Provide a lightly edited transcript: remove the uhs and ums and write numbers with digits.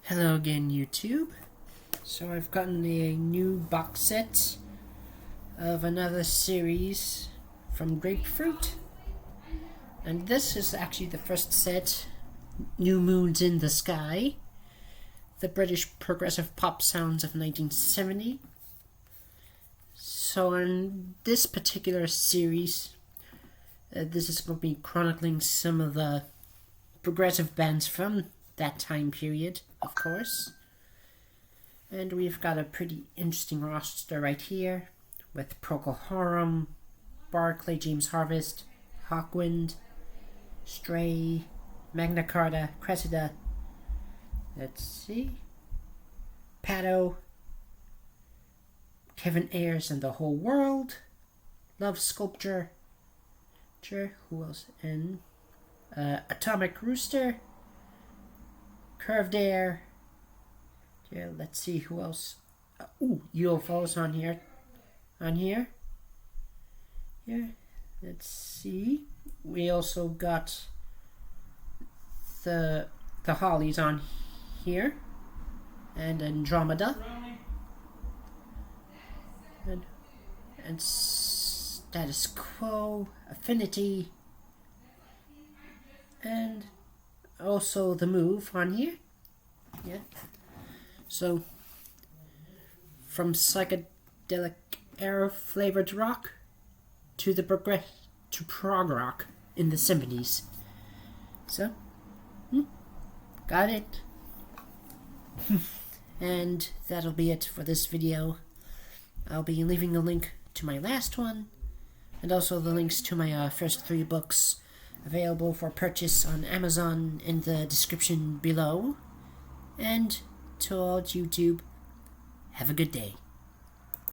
Hello again, YouTube. So I've gotten a new box set of another series from Grapefruit. And this is actually the first set, New Moons in the Sky, the British progressive pop sounds of 1970. So in this particular series, this is going to be chronicling some of the progressive bands from that time period, of course. And we've got a pretty interesting roster right here with Procol Harum, Barclay James Harvest, Hawkwind, Stray, Magna Carta, Cressida, let's see, Pato, Kevin Ayers and the Whole World, Love Sculpture, who else? And Atomic Rooster, Curved Air. Yeah, let's see who else. u.f.o's on here. Yeah, let's see. We also got the Hollies on here, and Andromeda, and Status Quo, Affinity, and also The Move on here. Yeah. So, from psychedelic era flavored rock to prog rock in the 70s. So, got it. And that'll be it for this video. I'll be leaving a link to my last one, and also the links to my first 3 books available for purchase on Amazon in the description below. And to all YouTube, have a good day.